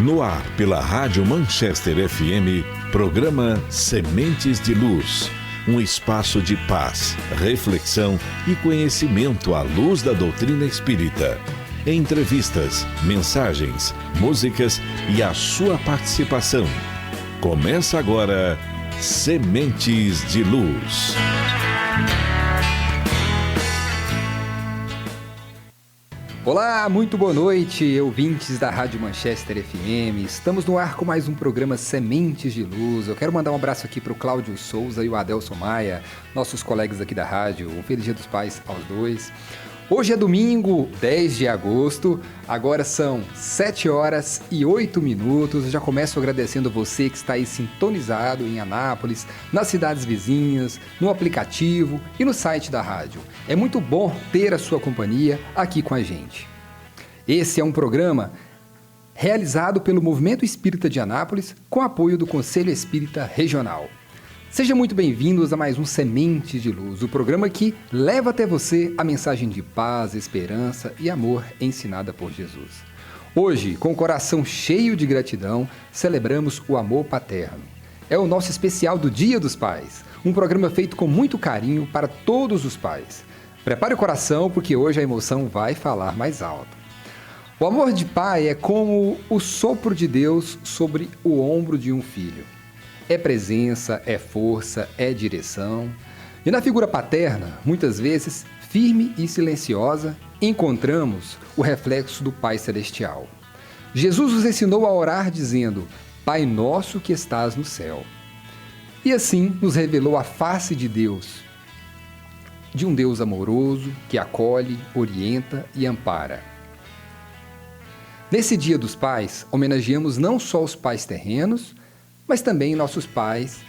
No ar, pela Rádio Manchester FM, programa Sementes de Luz. Um espaço de paz, reflexão e conhecimento à luz da doutrina espírita. Entrevistas, mensagens, músicas e a sua participação. Começa agora, Sementes de Luz. Olá, muito boa noite, ouvintes da Rádio Manchester FM. Estamos no ar com mais um programa Sementes de Luz. Eu quero mandar um abraço aqui para o Cláudio Souza e o Adelson Maia, nossos colegas aqui da rádio. Um feliz Dia dos Pais aos dois. Hoje é domingo, 10 de agosto, agora são 7 horas e 8 minutos. Eu já começo agradecendo você que está aí sintonizado em Anápolis, nas cidades vizinhas, no aplicativo e no site da rádio. É muito bom ter a sua companhia aqui com a gente. Esse é um programa realizado pelo Movimento Espírita de Anápolis com apoio do Conselho Espírita Regional. Sejam muito bem-vindos a mais um Sementes de Luz, o programa que leva até você a mensagem de paz, esperança e amor ensinada por Jesus. Hoje, com o coração cheio de gratidão, celebramos o amor paterno. É o nosso especial do Dia dos Pais, um programa feito com muito carinho para todos os pais. Prepare o coração, porque hoje a emoção vai falar mais alto. O amor de pai é como o sopro de Deus sobre o ombro de um filho. É presença, é força, é direção. E na figura paterna, muitas vezes, firme e silenciosa, encontramos o reflexo do Pai Celestial. Jesus nos ensinou a orar dizendo: Pai nosso que estás no céu. E assim nos revelou a face de Deus, de um Deus amoroso que acolhe, orienta e ampara. Nesse Dia dos Pais, homenageamos não só os pais terrenos, mas também nossos pais,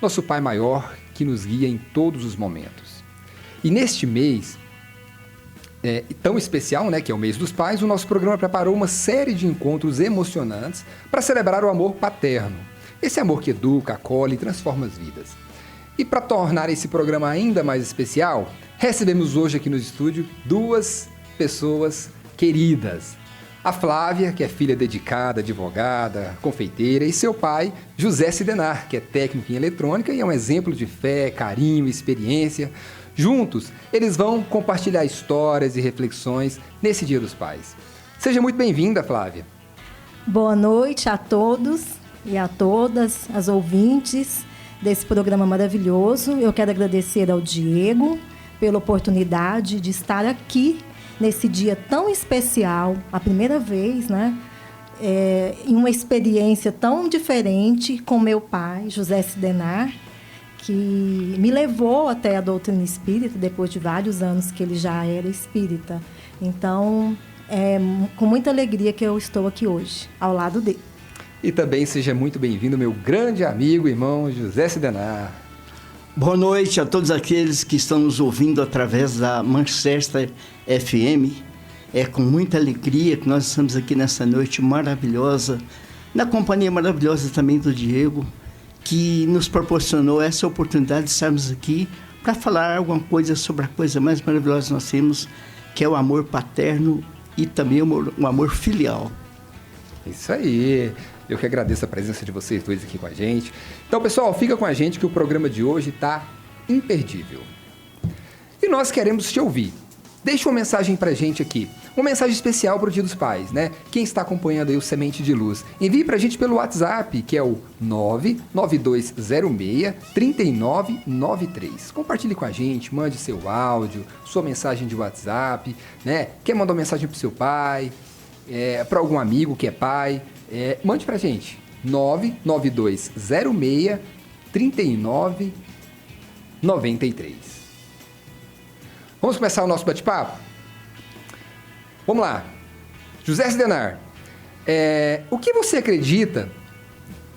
nosso Pai maior que nos guia em todos os momentos. E neste mês tão especial, que é o mês dos pais, o nosso programa preparou uma série de encontros emocionantes para celebrar o amor paterno. Esse amor que educa, acolhe e transforma as vidas. E para tornar esse programa ainda mais especial, recebemos hoje aqui no estúdio duas pessoas queridas. A Flávia, que é filha dedicada, advogada, confeiteira, e seu pai, José Sidenar, que é técnico em eletrônica e é um exemplo de fé, carinho e experiência. Juntos, eles vão compartilhar histórias e reflexões nesse Dia dos Pais. Seja muito bem-vinda, Flávia. Boa noite a todos e a todas as ouvintes desse programa maravilhoso. Eu quero agradecer ao Diego pela oportunidade de estar aqui nesse dia tão especial, a primeira vez, em uma experiência tão diferente com meu pai, José Sidenar, que me levou até a doutrina espírita, depois de vários anos que ele já era espírita. Então, é com muita alegria que eu estou aqui hoje, ao lado dele. E também seja muito bem-vindo, meu grande amigo e irmão José Sidenar. Boa noite a todos aqueles que estão nos ouvindo através da Manchester FM. É com muita alegria que nós estamos aqui nessa noite maravilhosa, na companhia maravilhosa também do Diego, que nos proporcionou essa oportunidade de estarmos aqui para falar alguma coisa sobre a coisa mais maravilhosa que nós temos, que é o amor paterno e também o amor filial. Isso aí. Eu que agradeço a presença de vocês dois aqui com a gente. Então, pessoal, fica com a gente que o programa de hoje está imperdível. E nós queremos te ouvir. Deixa uma mensagem pra gente aqui. Uma mensagem especial para o Dia dos Pais, Quem está acompanhando aí o Semente de Luz, envie pra gente pelo WhatsApp, que é o 99206-3993. Compartilhe com a gente, mande seu áudio, sua mensagem de WhatsApp, Quer mandar uma mensagem pro seu pai, para algum amigo que é pai, mande pra gente, 99206-3993. Vamos começar o nosso bate-papo? Vamos lá. José Sidenar, o que você acredita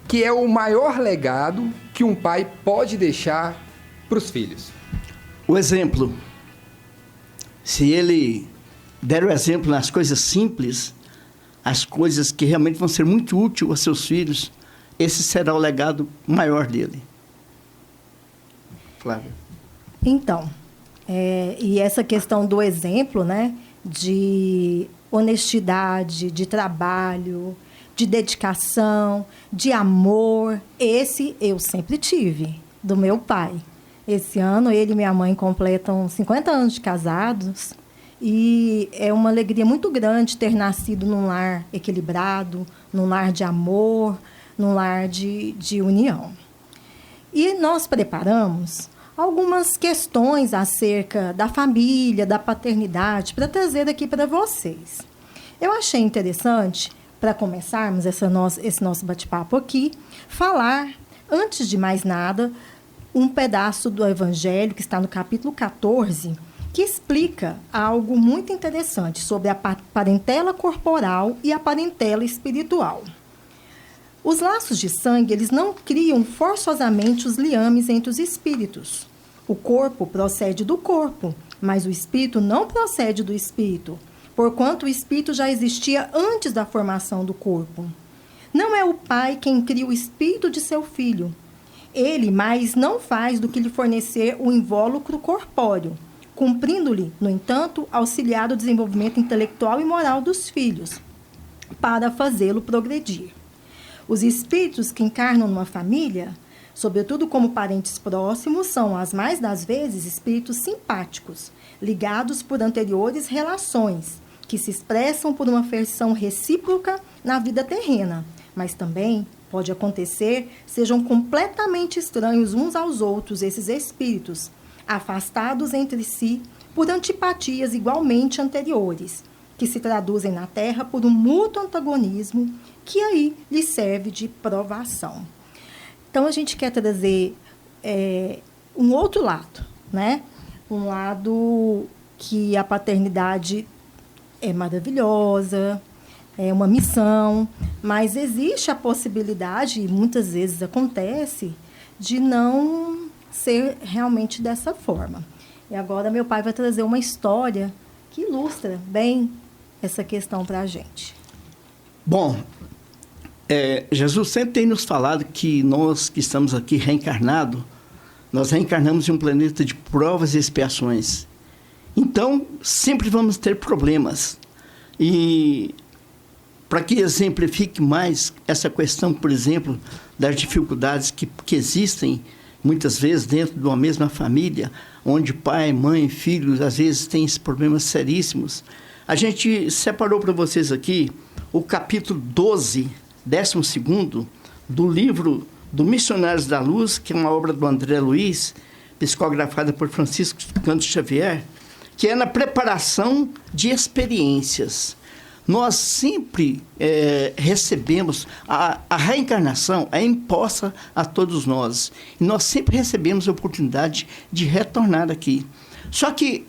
que é o maior legado que um pai pode deixar para os filhos? O exemplo. Se ele der o exemplo nas coisas simples, as coisas que realmente vão ser muito úteis aos seus filhos, esse será o legado maior dele. Flávia. Então, e essa questão do exemplo, de honestidade, de trabalho, de dedicação, de amor. Esse eu sempre tive, do meu pai. Esse ano, ele e minha mãe completam 50 anos de casados. E é uma alegria muito grande ter nascido num lar equilibrado, num lar de amor, num lar de união. E nós preparamos algumas questões acerca da família, da paternidade, para trazer aqui para vocês. Eu achei interessante, para começarmos esse nosso bate-papo aqui, falar, antes de mais nada, um pedaço do Evangelho, que está no capítulo 14, que explica algo muito interessante sobre a parentela corporal e a parentela espiritual. Os laços de sangue, eles não criam forçosamente os liames entre os espíritos. O corpo procede do corpo, mas o espírito não procede do espírito, porquanto o espírito já existia antes da formação do corpo. Não é o pai quem cria o espírito de seu filho. Ele mais não faz do que lhe fornecer o invólucro corpóreo, cumprindo-lhe, no entanto, auxiliar o desenvolvimento intelectual e moral dos filhos, para fazê-lo progredir. Os espíritos que encarnam numa família, sobretudo como parentes próximos, são, as mais das vezes, espíritos simpáticos, ligados por anteriores relações, que se expressam por uma afeição recíproca na vida terrena, mas também pode acontecer sejam completamente estranhos uns aos outros esses espíritos, afastados entre si por antipatias igualmente anteriores, que se traduzem na Terra por um mútuo antagonismo que aí lhe serve de provação. Então, a gente quer trazer um outro lado, né? Um lado que a paternidade é maravilhosa, é uma missão, mas existe a possibilidade, e muitas vezes acontece, de não ser realmente dessa forma. E agora meu pai vai trazer uma história que ilustra bem essa questão para a gente. Bom, Jesus sempre tem nos falado que nós que estamos aqui reencarnados, nós reencarnamos em um planeta de provas e expiações. Então, sempre vamos ter problemas. E para que exemplifique mais essa questão, por exemplo, das dificuldades que existem muitas vezes dentro de uma mesma família, onde pai, mãe, filhos, às vezes têm esses problemas seríssimos, a gente separou para vocês aqui o capítulo 12, 12º, do livro do Missionários da Luz, que é uma obra do André Luiz, psicografada por Francisco Cândido Xavier, que é na preparação de experiências. Nós sempre recebemos, a reencarnação é imposta a todos nós. E nós sempre recebemos a oportunidade de retornar aqui. Só que,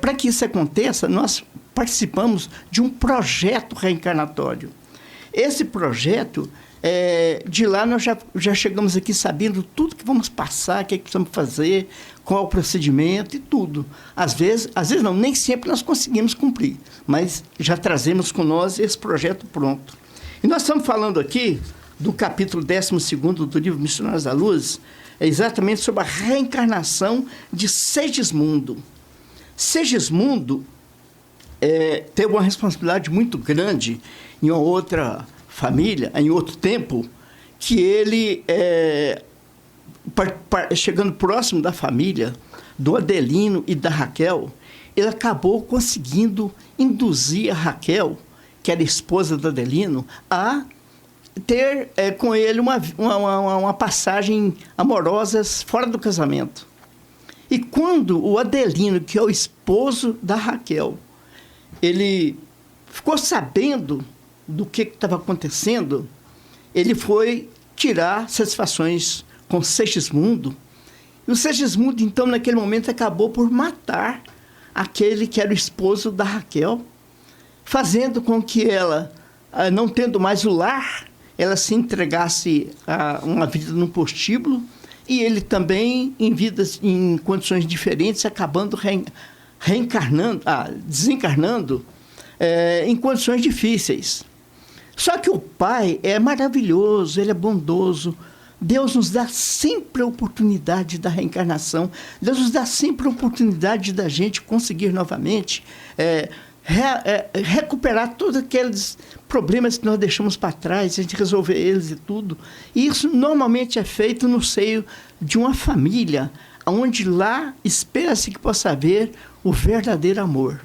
para que isso aconteça, nós participamos de um projeto reencarnatório. Esse projeto, de lá nós já chegamos aqui sabendo tudo que vamos passar, o que precisamos fazer, qual o procedimento e tudo. Às vezes não, nem sempre nós conseguimos cumprir, mas já trazemos com nós esse projeto pronto. E nós estamos falando aqui do capítulo 12º do livro Missionários da Luz, exatamente sobre a reencarnação de Segismundo. Segismundo teve uma responsabilidade muito grande em uma outra família, em outro tempo, que ele, chegando próximo da família, do Adelino e da Raquel, ele acabou conseguindo induzir a Raquel, que era esposa do Adelino, a ter com ele uma passagem amorosas fora do casamento. E quando o Adelino, que é o esposo da Raquel, ele ficou sabendo do que estava acontecendo, ele foi tirar satisfações com Segismundo. E o Segismundo, então, naquele momento, acabou por matar aquele que era o esposo da Raquel, fazendo com que ela, não tendo mais o lar, ela se entregasse a uma vida num prostíbulo, e ele também, em condições diferentes, acabando desencarnando em condições difíceis. Só que o Pai é maravilhoso, Ele é bondoso. Deus nos dá sempre a oportunidade da reencarnação. Deus nos dá sempre a oportunidade da gente conseguir novamente recuperar todos aqueles problemas que nós deixamos para trás, a gente resolver eles e tudo. E isso normalmente é feito no seio de uma família, onde lá espera-se que possa haver o verdadeiro amor.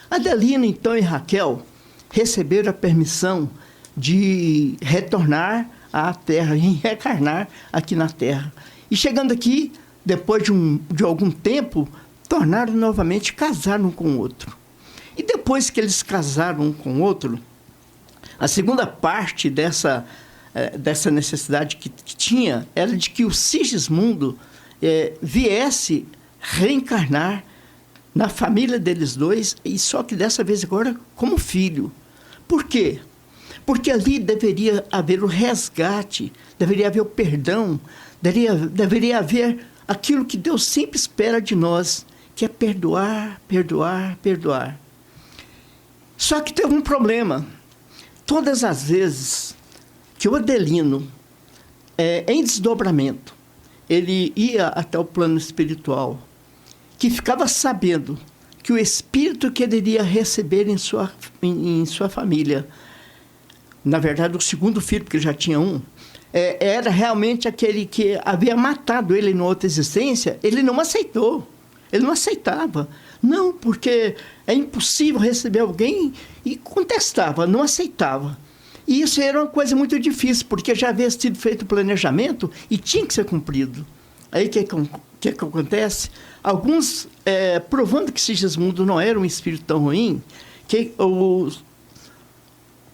Adelina, então, e Raquel receberam a permissão de retornar à Terra, e reencarnar aqui na Terra. E chegando aqui, depois de algum tempo, tornaram novamente, casaram um com o outro. E depois que eles casaram um com o outro, a segunda parte dessa necessidade que tinha era de que o Sigismundo viesse reencarnar na família deles dois, e só que dessa vez agora como filho. Por quê? Porque ali deveria haver o resgate, deveria haver o perdão, deveria haver aquilo que Deus sempre espera de nós, que é perdoar, perdoar, perdoar. Só que teve um problema. Todas as vezes que o Adelino, em desdobramento, ele ia até o plano espiritual, que ficava sabendo que o espírito que ele iria receber em sua família, na verdade o segundo filho, porque ele já tinha um, era realmente aquele que havia matado ele em outra existência, ele não aceitou. Ele não aceitava. Não, porque é impossível receber alguém, e contestava, não aceitava. E isso era uma coisa muito difícil, porque já havia sido feito o planejamento e tinha que ser cumprido. Aí o que acontece? Alguns, provando que Sigismundo não era um espírito tão ruim, que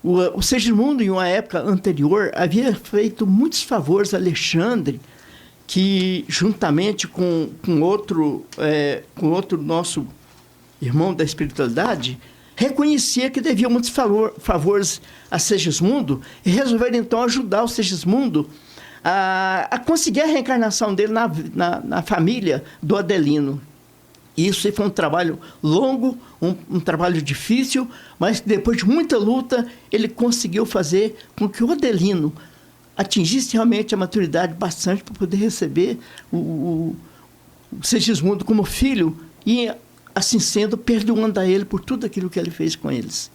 o Sigismundo, em uma época anterior, havia feito muitos favores a Alexandre, que juntamente com outro nosso irmão da espiritualidade, reconhecia que devia muitos favores a Sigismundo, e resolveram então ajudar o Sigismundo a conseguir a reencarnação dele na família do Adelino. Isso foi um trabalho longo, um trabalho difícil, mas depois de muita luta, ele conseguiu fazer com que o Adelino atingisse realmente a maturidade bastante para poder receber o Sigismundo como filho, e assim sendo, perdoando a ele por tudo aquilo que ele fez com eles.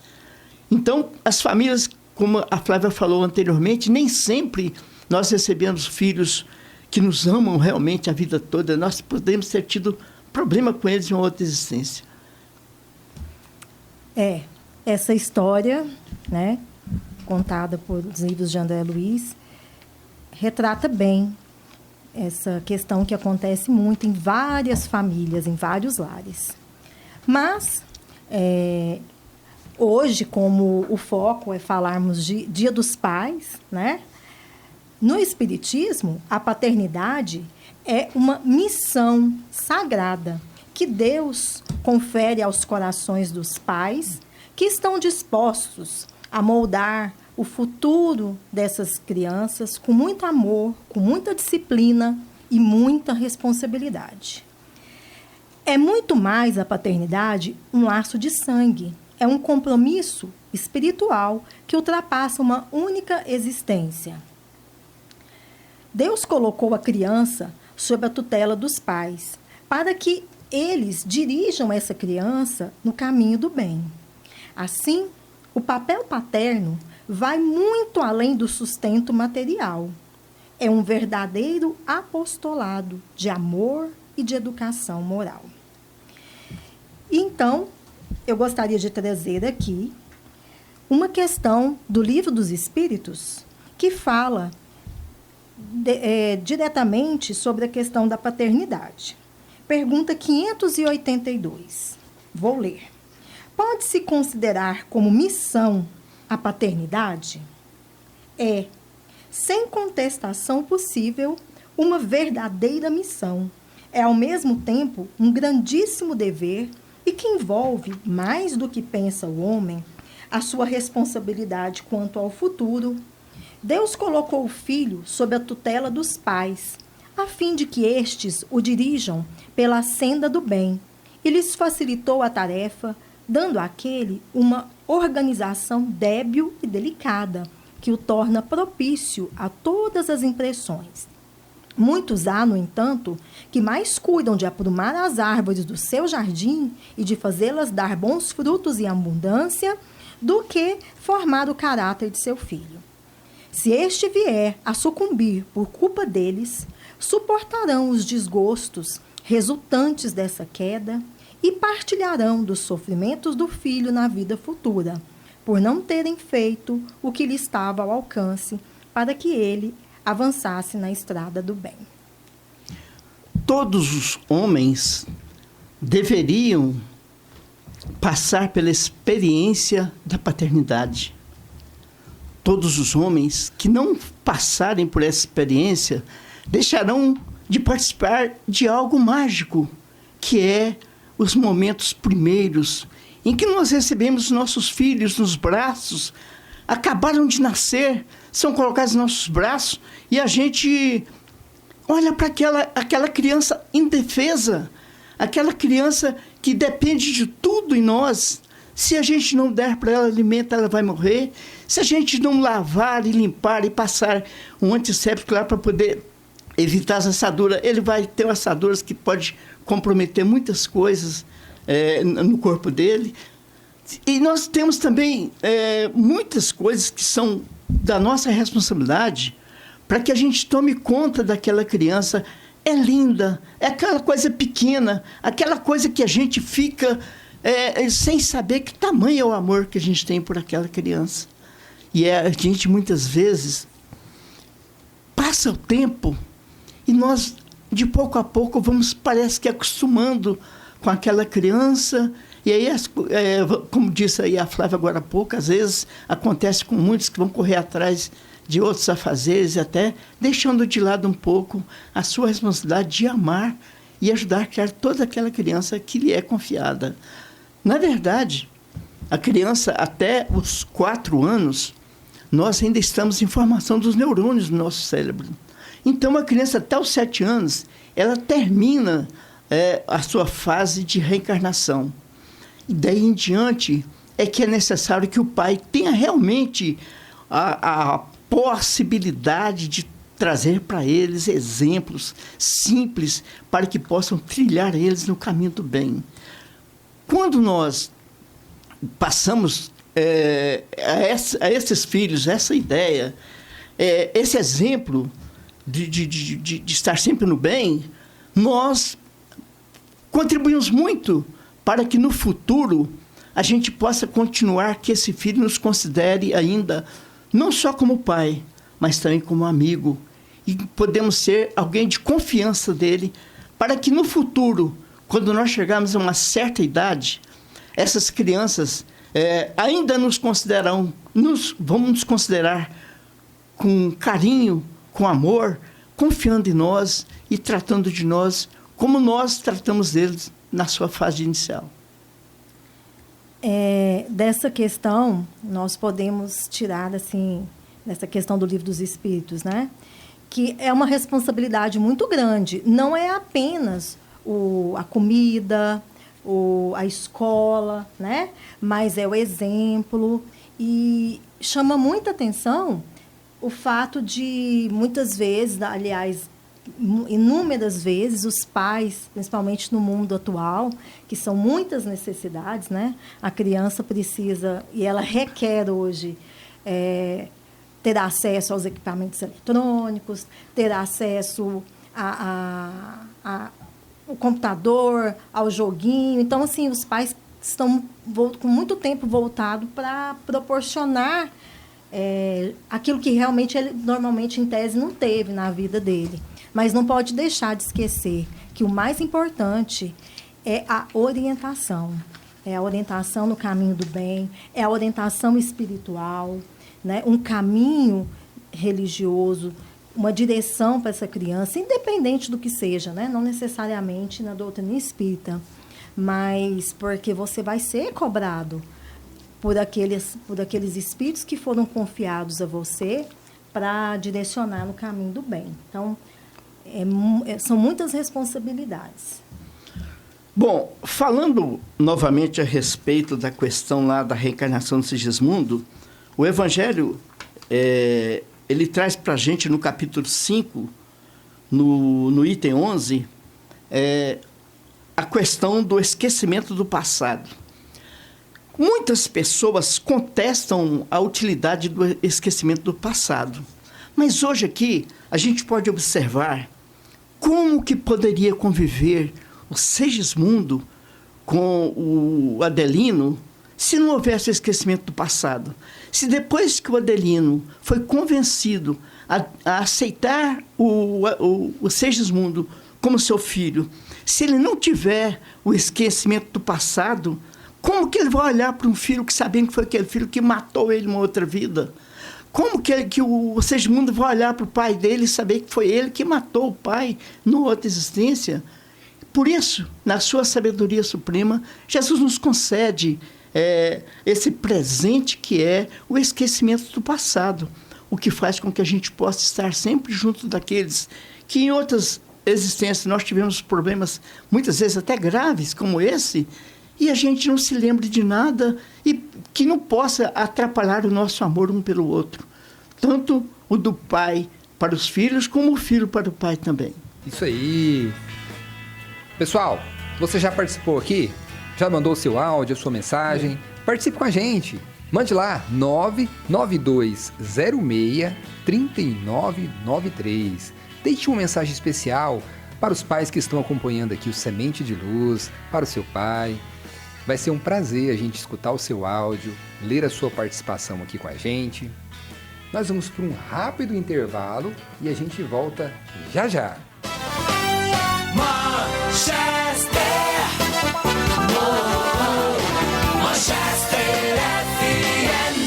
Então, as famílias, como a Flávia falou anteriormente, nem sempre nós recebemos filhos que nos amam realmente a vida toda. Nós podemos ter tido problema com eles em uma outra existência. Essa história, né, contada por os livros de André Luiz, retrata bem essa questão que acontece muito em várias famílias, em vários lares. Mas, hoje, como o foco é falarmos de Dia dos Pais, né? No Espiritismo, a paternidade é uma missão sagrada que Deus confere aos corações dos pais que estão dispostos a moldar o futuro dessas crianças com muito amor, com muita disciplina e muita responsabilidade. É muito mais a paternidade um laço de sangue, é um compromisso espiritual que ultrapassa uma única existência. Deus colocou a criança sob a tutela dos pais, para que eles dirijam essa criança no caminho do bem. Assim, o papel paterno vai muito além do sustento material. É um verdadeiro apostolado de amor e de educação moral. Então, eu gostaria de trazer aqui uma questão do Livro dos Espíritos que fala diretamente sobre a questão da paternidade. Pergunta 582. Vou ler. Pode-se considerar como missão a paternidade? É, sem contestação possível, uma verdadeira missão. É, ao mesmo tempo, um grandíssimo dever e que envolve, mais do que pensa o homem, a sua responsabilidade quanto ao futuro. Deus colocou o filho sob a tutela dos pais, a fim de que estes o dirijam pela senda do bem, e lhes facilitou a tarefa, dando àquele uma organização débil e delicada, que o torna propício a todas as impressões. Muitos há, no entanto, que mais cuidam de aprumar as árvores do seu jardim e de fazê-las dar bons frutos em abundância, do que formar o caráter de seu filho. Se este vier a sucumbir por culpa deles, suportarão os desgostos resultantes dessa queda e partilharão dos sofrimentos do filho na vida futura, por não terem feito o que lhe estava ao alcance para que ele avançasse na estrada do bem. Todos os homens deveriam passar pela experiência da paternidade. Todos os homens que não passarem por essa experiência deixarão de participar de algo mágico, que é os momentos primeiros em que nós recebemos nossos filhos nos braços, acabaram de nascer, são colocados nos nossos braços e a gente olha para aquela criança indefesa, aquela criança que depende de tudo em nós. Se a gente não der para ela alimento, ela vai morrer. Se a gente não lavar e limpar e passar um antisséptico lá para poder evitar as assaduras, ele vai ter assaduras que pode comprometer muitas coisas no corpo dele. E nós temos também muitas coisas que são da nossa responsabilidade para que a gente tome conta daquela criança. É linda, é aquela coisa pequena, aquela coisa que a gente fica sem saber que tamanho é o amor que a gente tem por aquela criança. E a gente muitas vezes passa o tempo e nós, de pouco a pouco, parece que acostumando com aquela criança. E aí, como disse aí a Flávia agora há pouco, às vezes acontece com muitos que vão correr atrás de outros afazeres, até deixando de lado um pouco a sua responsabilidade de amar e ajudar a criar toda aquela criança que lhe é confiada. Na verdade, a criança, até os 4 anos, nós ainda estamos em formação dos neurônios do nosso cérebro. Então, a criança, até os 7 anos, ela termina a sua fase de reencarnação. E daí em diante é que é necessário que o pai tenha realmente a possibilidade de trazer para eles exemplos simples para que possam trilhar eles no caminho do bem. Quando nós passamos a esses filhos essa ideia, esse exemplo de estar sempre no bem, nós contribuímos muito para que no futuro a gente possa continuar que esse filho nos considere ainda não só como pai, mas também como amigo. E podemos ser alguém de confiança dele, para que no futuro, quando nós chegarmos a uma certa idade, essas crianças ainda vão nos considerar com carinho, com amor, confiando em nós e tratando de nós como nós tratamos deles na sua fase inicial. Dessa questão, nós podemos tirar, assim, dessa questão do Livro dos Espíritos, né? Que é uma responsabilidade muito grande. Não é apenas a comida, a escola, né? Mas é o exemplo. E chama muita atenção o fato de, muitas vezes, aliás, inúmeras vezes, os pais, principalmente no mundo atual, que são muitas necessidades, né? A criança precisa, e ela requer hoje, ter acesso aos equipamentos eletrônicos, ter acesso ao computador, ao joguinho. Então, assim, os pais estão com muito tempo voltado para proporcionar aquilo que realmente ele, normalmente, em tese, não teve na vida dele. Mas não pode deixar de esquecer que o mais importante é a orientação. É a orientação no caminho do bem, é a orientação espiritual, né? Um caminho religioso, uma direção para essa criança, independente do que seja, né? Não necessariamente na doutrina espírita, mas porque você vai ser cobrado por aqueles espíritos que foram confiados a você para direcionar no caminho do bem. Então, são muitas responsabilidades. Bom, falando novamente a respeito da questão lá da reencarnação do Sigismundo, o Evangelho, ele traz para a gente no capítulo 5 no item 11, a questão do esquecimento do passado. Muitas pessoas contestam a utilidade do esquecimento do passado. Mas hoje aqui a gente pode observar como que poderia conviver o Segismundo com o Adelino se não houvesse esquecimento do passado. Se depois que o Adelino foi convencido a aceitar o Segismundo como seu filho, se ele não tiver o esquecimento do passado, como que ele vai olhar para um filho que sabendo que foi aquele filho que matou ele em uma outra vida? Como que o Segismundo vai olhar para o pai dele e saber que foi ele que matou o pai numa outra existência? Por isso, na sua sabedoria suprema, Jesus nos concede esse presente que é o esquecimento do passado, o que faz com que a gente possa estar sempre junto daqueles que em outras existências nós tivemos problemas, muitas vezes até graves, como esse, e a gente não se lembre de nada e que não possa atrapalhar o nosso amor um pelo outro. Tanto o do pai para os filhos, como o filho para o pai também. Isso aí. Pessoal, você já participou aqui? Já mandou o seu áudio, a sua mensagem? Participe com a gente. Mande lá, 99206-3993. Deixe uma mensagem especial para os pais que estão acompanhando aqui o Semente de Luz, para o seu pai. Vai ser um prazer a gente escutar o seu áudio, ler a sua participação aqui com a gente. Nós vamos para um rápido intervalo e a gente volta já já. Manchester, Manchester FM.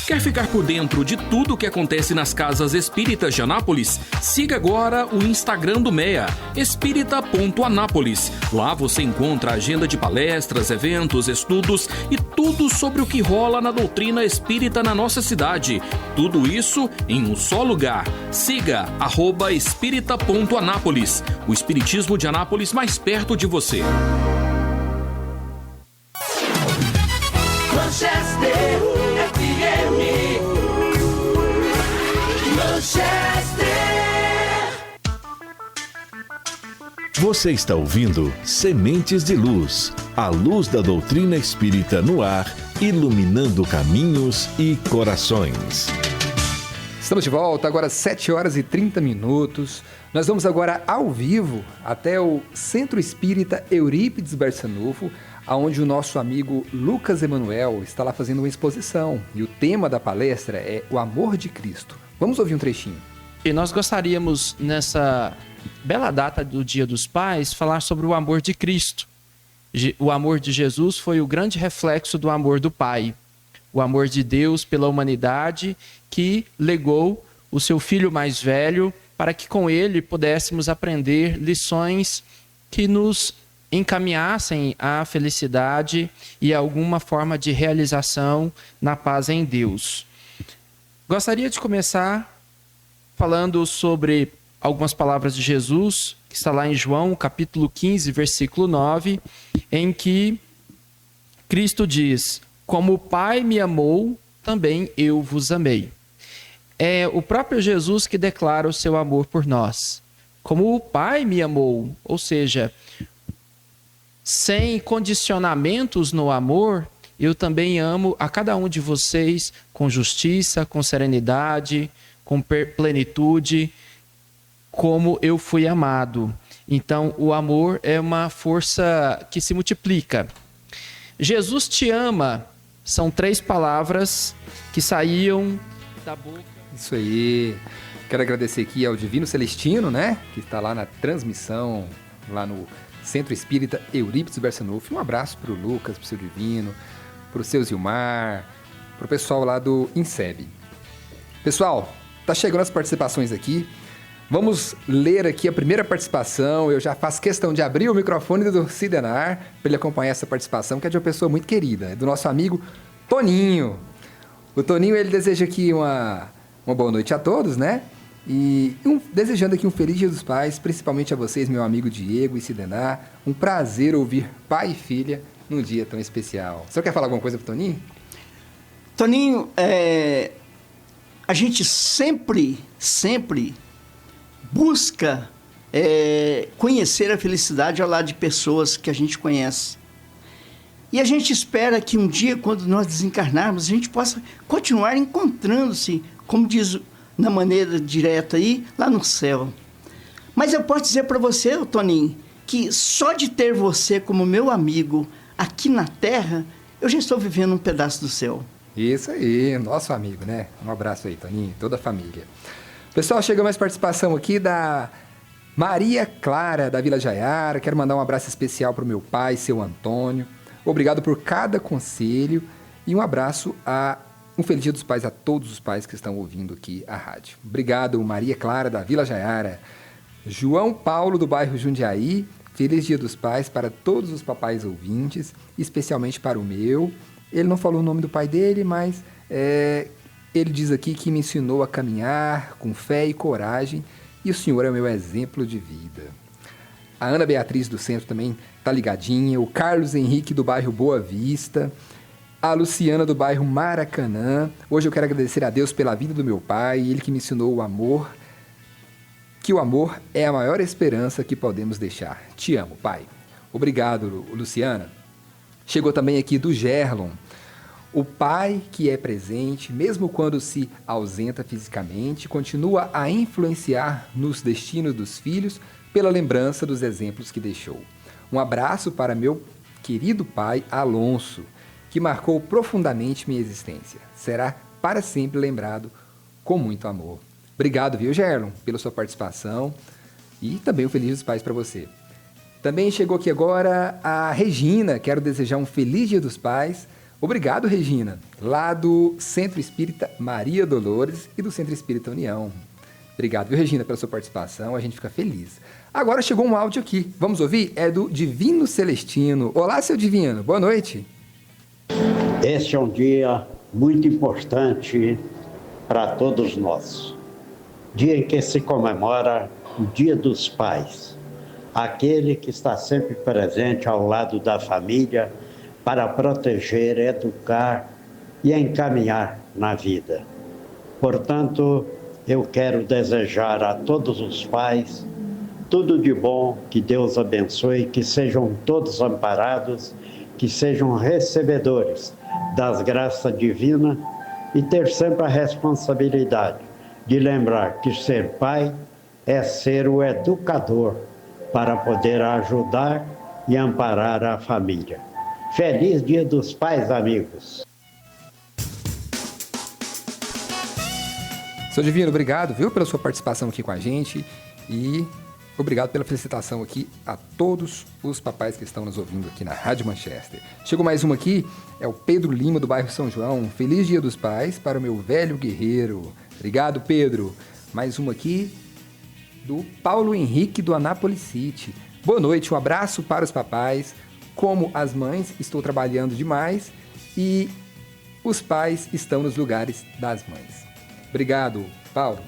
Quer ficar por dentro de tudo o que acontece nas casas espíritas de Anápolis? Siga agora o Instagram do MEA, espírita.anápolis. Lá você encontra a agenda de palestras, eventos, estudos e tudo sobre o que rola na doutrina espírita na nossa cidade. Tudo isso em um só lugar. Siga @espírita.anápolis. O espiritismo de Anápolis mais perto de você. Manchester FM. Manchester. Você está ouvindo Sementes de Luz, a luz da doutrina espírita no ar, iluminando caminhos e corações. Estamos de volta, agora 7 horas e 30 minutos. Nós vamos agora ao vivo até o Centro Espírita Eurípides Barçanufo, onde o nosso amigo Lucas Emanuel está lá fazendo uma exposição. E o tema da palestra é o amor de Cristo. Vamos ouvir um trechinho. E nós gostaríamos, nessa bela data do Dia dos Pais, falar sobre o amor de Cristo. O amor de Jesus foi o grande reflexo do amor do Pai. O amor de Deus pela humanidade, que legou o seu filho mais velho para que com ele pudéssemos aprender lições que nos encaminhassem à felicidade e a alguma forma de realização na paz em Deus. Gostaria de começar falando sobre algumas palavras de Jesus, que está lá em João, capítulo 15, versículo 9, em que Cristo diz: como o Pai me amou, também eu vos amei. É o próprio Jesus que declara o seu amor por nós. Como o Pai me amou, ou seja, sem condicionamentos no amor, eu também amo a cada um de vocês com justiça, com serenidade, com plenitude, como eu fui amado. Então, o amor é uma força que se multiplica. Jesus te ama, são 3 palavras que saíam da boca. Isso aí. Quero agradecer aqui ao Divino Celestino, né? Que está lá na transmissão, lá no Centro Espírita Eurípides Barçanufo. Um abraço para o Lucas, para o seu Divino, para o seu Zilmar, para o pessoal lá do INSEB. Pessoal, tá chegando as participações aqui. Vamos ler aqui a primeira participação. Eu já faço questão de abrir o microfone do Sidenar para ele acompanhar essa participação, que é de uma pessoa muito querida, é do nosso amigo Toninho. O Toninho, ele deseja aqui uma boa noite a todos, né? E desejando aqui um feliz Dia dos Pais, principalmente a vocês, meu amigo Diego e Sidenar. Um prazer ouvir pai e filha num dia tão especial. O senhor quer falar alguma coisa pro Toninho? Toninho, a gente sempre busca conhecer a felicidade ao lado de pessoas que a gente conhece. E a gente espera que um dia, quando nós desencarnarmos, a gente possa continuar encontrando-se, como diz na maneira direta aí, lá no céu. Mas eu posso dizer para você, Toninho, que só de ter você como meu amigo aqui na Terra, eu já estou vivendo um pedaço do céu. Isso aí, nosso amigo, né? Um abraço aí, Toninho, toda a família. Pessoal, chegou mais participação aqui da Maria Clara, da Vila Jaiara. Quero mandar um abraço especial para o meu pai, seu Antônio. Obrigado por cada conselho e um abraço um Feliz Dia dos Pais a todos os pais que estão ouvindo aqui a rádio. Obrigado, Maria Clara, da Vila Jaiara. João Paulo, do bairro Jundiaí. Feliz Dia dos Pais para todos os papais ouvintes, especialmente para o meu. Ele não falou o nome do pai dele, mas ele diz aqui que me ensinou a caminhar com fé e coragem e o senhor é o meu exemplo de vida. A Ana Beatriz do Centro também está ligadinha, o Carlos Henrique do bairro Boa Vista, a Luciana do bairro Maracanã. Hoje eu quero agradecer a Deus pela vida do meu pai, ele que me ensinou o amor, que o amor é a maior esperança que podemos deixar. Te amo, pai. Obrigado, Luciana. Chegou também aqui do Gerlon. O pai que é presente, mesmo quando se ausenta fisicamente, continua a influenciar nos destinos dos filhos pela lembrança dos exemplos que deixou. Um abraço para meu querido pai Alonso, que marcou profundamente minha existência. Será para sempre lembrado com muito amor. Obrigado, viu, Gerlon, pela sua participação e também um Feliz Dia dos Pais para você. Também chegou aqui agora a Regina. Quero desejar um Feliz Dia dos Pais. Obrigado, Regina, lá do Centro Espírita Maria Dolores e do Centro Espírita União. Obrigado, viu, Regina, pela sua participação. A gente fica feliz. Agora chegou um áudio aqui. Vamos ouvir? É do Divino Celestino. Olá, seu Divino. Boa noite. Este é um dia muito importante para todos nós. Dia em que se comemora o Dia dos Pais. Aquele que está sempre presente ao lado da família para proteger, educar e encaminhar na vida. Portanto, eu quero desejar a todos os pais tudo de bom, que Deus abençoe, que sejam todos amparados, que sejam recebedores das graças divinas e ter sempre a responsabilidade de lembrar que ser pai é ser o educador para poder ajudar e amparar a família. Feliz Dia dos Pais, amigos! Seu Divino, obrigado, viu, pela sua participação aqui com a gente e obrigado pela felicitação aqui a todos os papais que estão nos ouvindo aqui na Rádio Manchester. Chegou mais uma aqui, é o Pedro Lima, do bairro São João. Feliz Dia dos Pais para o meu velho guerreiro. Obrigado, Pedro. Mais uma aqui do Paulo Henrique, do Anápolis City. Boa noite, um abraço para os papais. Como as mães, estou trabalhando demais e os pais estão nos lugares das mães. Obrigado, Paulo.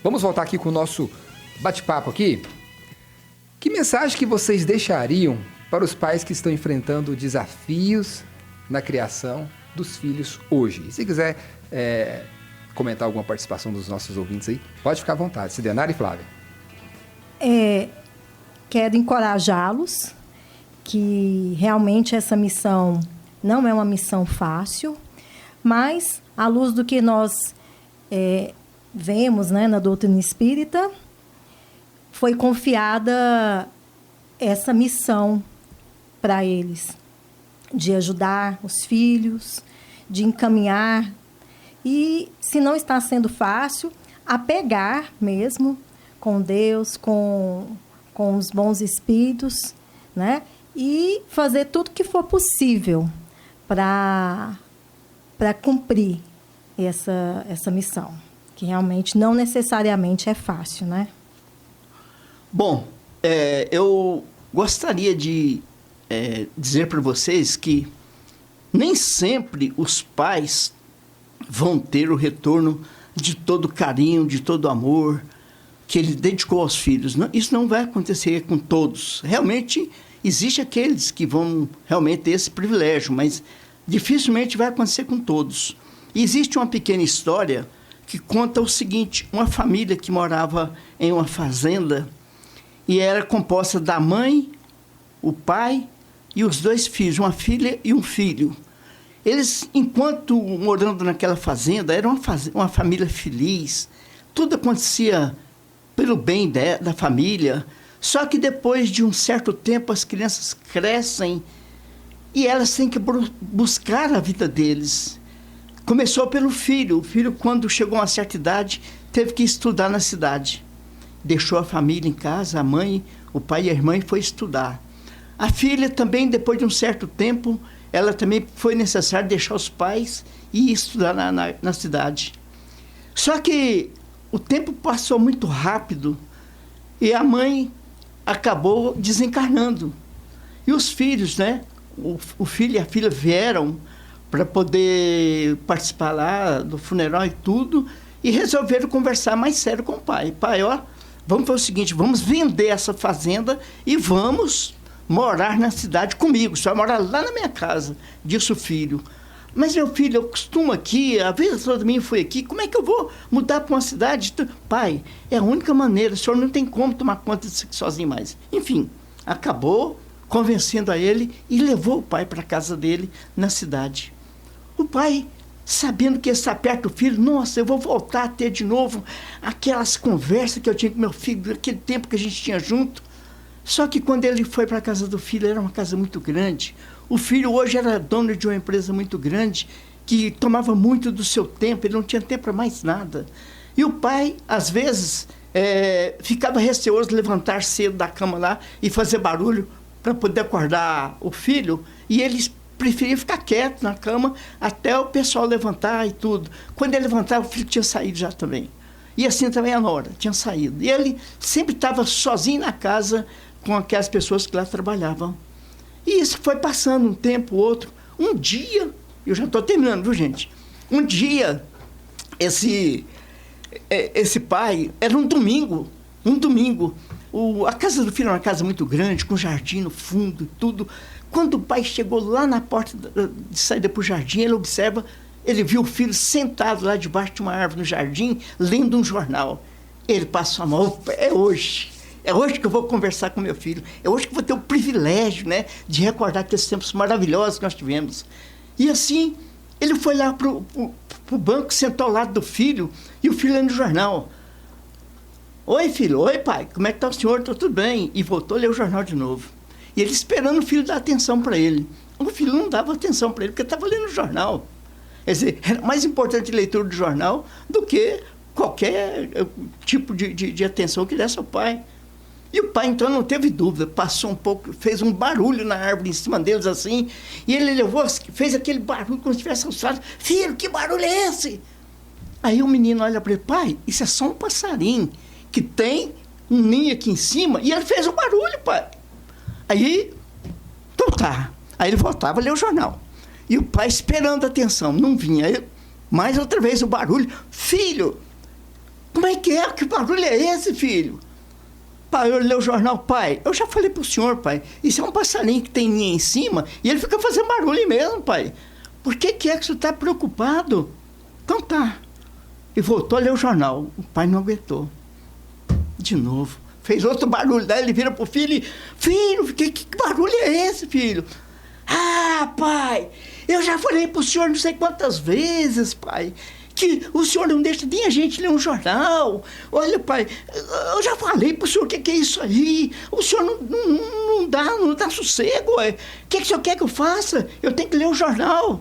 Vamos voltar aqui com o nosso bate-papo aqui. Que mensagem que vocês deixariam para os pais que estão enfrentando desafios na criação dos filhos hoje? Se quiser comentar alguma participação dos nossos ouvintes aí, pode ficar à vontade. Cidenara e Flávia. Quero encorajá-los que realmente essa missão não é uma missão fácil, mas à luz do que nós vemos, né, na doutrina espírita, foi confiada essa missão para eles, de ajudar os filhos, de encaminhar. E, se não está sendo fácil, apegar mesmo com Deus, com os bons espíritos, né? E fazer tudo que for possível para cumprir essa missão, que realmente não necessariamente é fácil, né? Bom, eu gostaria de dizer para vocês que nem sempre os pais vão ter o retorno de todo o carinho, de todo o amor que ele dedicou aos filhos. Isso não vai acontecer com todos. Realmente, existe aqueles que vão realmente ter esse privilégio, mas dificilmente vai acontecer com todos. E existe uma pequena história que conta o seguinte: uma família que morava em uma fazenda e era composta da mãe, o pai e os 2 filhos, uma filha e um filho. Eles, enquanto morando naquela fazenda, era uma família feliz, tudo acontecia pelo bem da família. Só que depois de um certo tempo as crianças crescem e elas têm que buscar a vida deles. Começou pelo filho. O filho, quando chegou a uma certa idade, teve que estudar na cidade. Deixou a família em casa, a mãe, o pai e a irmã, e foi estudar. A filha também, depois de um certo tempo, ela também foi necessário deixar os pais e ir estudar na cidade. Só que o tempo passou muito rápido e a mãe acabou desencarnando. E os filhos, né? O filho e a filha vieram para poder participar lá do funeral e tudo, e resolveram conversar mais sério com o pai. Pai, ó, vamos fazer o seguinte, vamos vender essa fazenda e vamos morar na cidade comigo. Só morar lá na minha casa, disse o filho. Mas, meu filho, eu costumo aqui, a vida toda minha foi aqui, como é que eu vou mudar para uma cidade? Pai, é a única maneira, o senhor não tem como tomar conta disso aqui sozinho mais. Enfim, acabou convencendo a ele e levou o pai para a casa dele na cidade. O pai, sabendo que ia estar perto do filho, nossa, eu vou voltar a ter de novo aquelas conversas que eu tinha com meu filho, aquele tempo que a gente tinha junto. Só que quando ele foi para a casa do filho, era uma casa muito grande. O filho hoje era dono de uma empresa muito grande, que tomava muito do seu tempo, ele não tinha tempo para mais nada. E o pai, às vezes, ficava receoso de levantar cedo da cama lá e fazer barulho para poder acordar o filho, e ele preferia ficar quieto na cama até o pessoal levantar e tudo. Quando ele levantava, o filho tinha saído já também. E assim também a nora, tinha saído. E ele sempre estava sozinho na casa com aquelas pessoas que lá trabalhavam. E isso foi passando um tempo, outro. Um dia, eu já estou terminando, viu, gente? Um dia, esse pai, era um domingo, a casa do filho era uma casa muito grande, com jardim no fundo e tudo. Quando o pai chegou lá na porta de saída para o jardim, ele viu o filho sentado lá debaixo de uma árvore no jardim, lendo um jornal. Ele passou a mão: é hoje que eu vou conversar com meu filho, é hoje que eu vou ter o privilégio, né, de recordar aqueles tempos maravilhosos que nós tivemos. E assim, ele foi lá pro banco, sentou ao lado do filho, e o filho lendo o jornal. Oi, filho, oi, pai, como é que está o senhor? Estou tudo bem. E voltou a ler o jornal de novo. E ele esperando o filho dar atenção para ele. O filho não dava atenção para ele, porque estava lendo o jornal. Quer dizer, era mais importante a leitura do jornal do que qualquer tipo de atenção que desse ao pai. E o pai, então, não teve dúvida, passou um pouco, fez um barulho na árvore em cima deles, assim, e ele fez aquele barulho como se tivesse assustado. Filho, que barulho é esse? Aí o menino olha para ele: pai, isso é só um passarinho que tem um ninho aqui em cima, e ele fez um barulho, pai. Aí, então tá. Aí ele voltava a ler o jornal. E o pai esperando a atenção, não vinha. Aí, mais outra vez o barulho: filho, como é? Que barulho é esse, filho? Pai, eu leio o jornal. Pai, eu já falei pro senhor, pai, isso é um passarinho que tem ninho em cima e ele fica fazendo barulho mesmo, pai. Por que é que você está preocupado? Então tá. E voltou a ler o jornal. O pai não aguentou. De novo. Fez outro barulho. Daí ele vira pro filho e: filho, que barulho é esse, filho? Ah, pai, eu já falei pro senhor não sei quantas vezes, pai, que o senhor não deixa nem a gente ler um jornal. Olha, pai, eu já falei pro senhor o que é isso aí. O senhor não dá sossego, ué. O que o senhor quer que eu faça? Eu tenho que ler o jornal.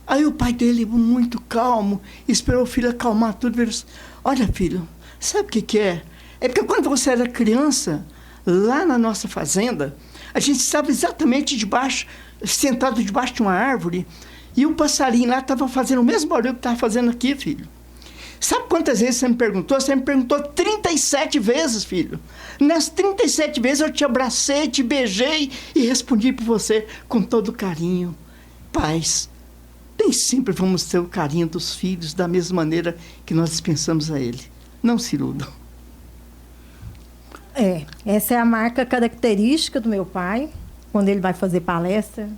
Aí o pai dele, muito calmo, esperou o filho acalmar tudo. Ele disse: olha, filho, sabe o que é? É porque quando você era criança, lá na nossa fazenda, a gente estava exatamente sentado debaixo de uma árvore, e o passarinho lá estava fazendo o mesmo barulho que estava fazendo aqui, filho. Sabe quantas vezes você me perguntou? Você me perguntou 37 vezes, filho. Nas 37 vezes eu te abracei, te beijei e respondi por você com todo carinho. Pais, nem sempre vamos ter o carinho dos filhos da mesma maneira que nós dispensamos a ele. Não se iludam. Essa é a marca característica do meu pai. Quando ele vai fazer palestra,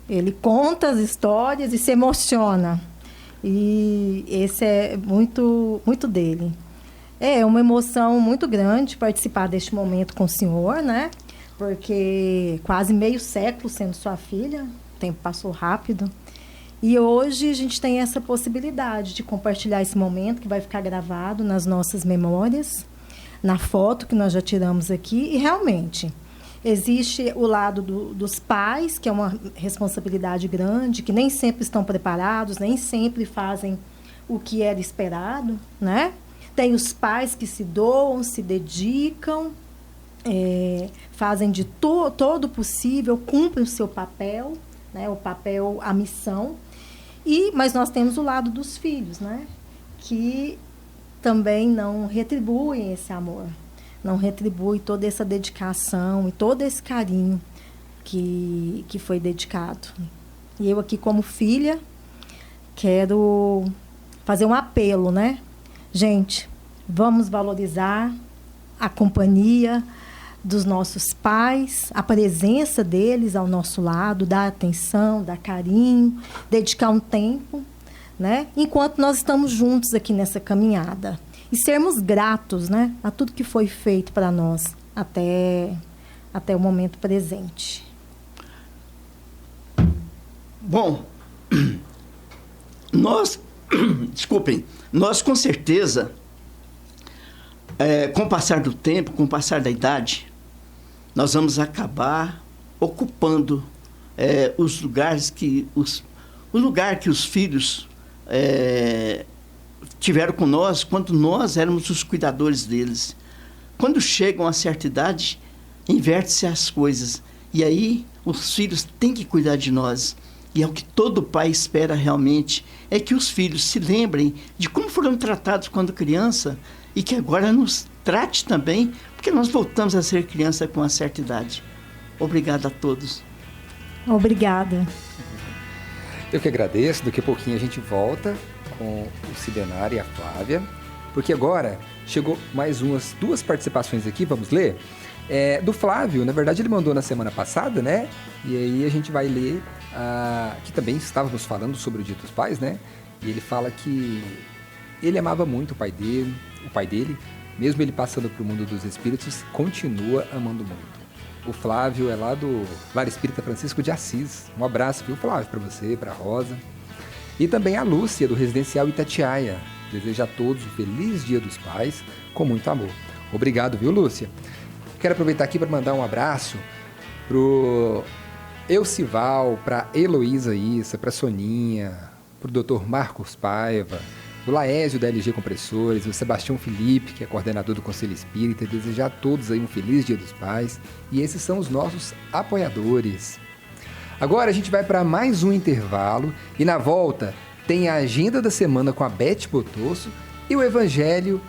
ele conta as histórias e se emociona. E esse é muito, muito dele. É uma emoção muito grande participar deste momento com o senhor, né? Porque quase meio século sendo sua filha, o tempo passou rápido. E hoje a gente tem essa possibilidade de compartilhar esse momento que vai ficar gravado nas nossas memórias, na foto que nós já tiramos aqui. E realmente, existe o lado dos pais, que é uma responsabilidade grande, que nem sempre estão preparados, nem sempre fazem o que era esperado, né? Tem os pais que se doam, se dedicam, fazem de todo o possível, cumprem o seu papel, né? O papel, a missão. Mas nós temos o lado dos filhos, né? Que também não retribuem esse amor, não retribui toda essa dedicação e todo esse carinho que foi dedicado. E eu aqui, como filha, quero fazer um apelo, né? Gente, vamos valorizar a companhia dos nossos pais, a presença deles ao nosso lado, dar atenção, dar carinho, dedicar um tempo, né? Enquanto nós estamos juntos aqui nessa caminhada. E sermos gratos, né, a tudo que foi feito para nós até o momento presente. Bom, nós com certeza, com o passar do tempo, com o passar da idade, nós vamos acabar ocupando os lugares o lugar que os filhos tiveram com nós quando nós éramos os cuidadores deles. Quando chegam a certa idade, inverte-se as coisas. E aí, os filhos têm que cuidar de nós. E é o que todo pai espera realmente, é que os filhos se lembrem de como foram tratados quando criança e que agora nos trate também, porque nós voltamos a ser criança com uma certa idade. Obrigado a todos. Obrigada. Eu que agradeço. Daqui a pouquinho a gente volta com o Sidenar e a Flávia, porque agora chegou mais duas participações aqui, vamos ler? Do Flávio, na verdade ele mandou na semana passada, né? E aí a gente vai ler, que também estávamos falando sobre o Dia dos Pais, né? E ele fala que ele amava muito o pai dele, mesmo ele passando para o mundo dos espíritos, continua amando muito. O Flávio é lá do Lar Espírita Francisco de Assis. Um abraço, viu, Flávio, para você, para a Rosa. E também a Lúcia, do Residencial Itatiaia. Deseja a todos um feliz Dia dos Pais, com muito amor. Obrigado, viu, Lúcia? Quero aproveitar aqui para mandar um abraço pro Elcival, para Heloísa Issa, para Soninha, pro Dr. Marcos Paiva, o Laésio da LG Compressores, o Sebastião Felipe, que é coordenador do Conselho Espírita. Desejar a todos aí um feliz Dia dos Pais. E esses são os nossos apoiadores. Agora a gente vai para mais um intervalo e na volta tem a agenda da semana com a Beth Botosso e o Evangelho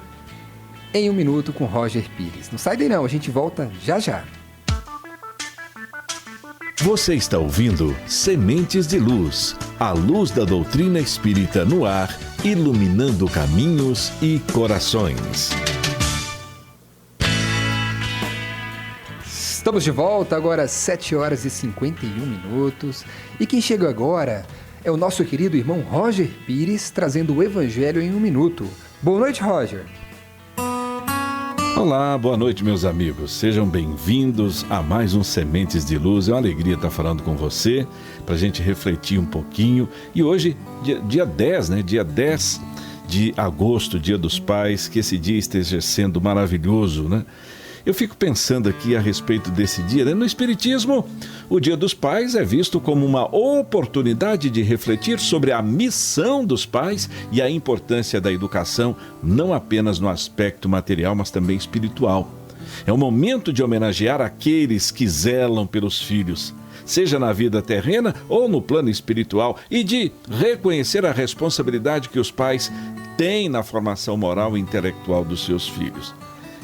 em 1 minuto com Roger Pires. Não sai daí não, a gente volta já já. Você está ouvindo Sementes de Luz, a luz da doutrina espírita no ar, iluminando caminhos e corações. Estamos de volta, agora 7 horas e 51 minutos. E quem chega agora é o nosso querido irmão Roger Pires, trazendo o Evangelho em 1 minuto. Boa noite, Roger. Olá, boa noite, meus amigos. Sejam bem-vindos a mais um Sementes de Luz. É uma alegria estar falando com você, para a gente refletir um pouquinho. E hoje, dia 10, né? Dia 10 de agosto, Dia dos Pais, que esse dia esteja sendo maravilhoso, né? Eu fico pensando aqui a respeito desse dia, né? No Espiritismo, o Dia dos Pais é visto como uma oportunidade de refletir sobre a missão dos pais e a importância da educação, não apenas no aspecto material, mas também espiritual. É um momento de homenagear aqueles que zelam pelos filhos, seja na vida terrena ou no plano espiritual, e de reconhecer a responsabilidade que os pais têm na formação moral e intelectual dos seus filhos.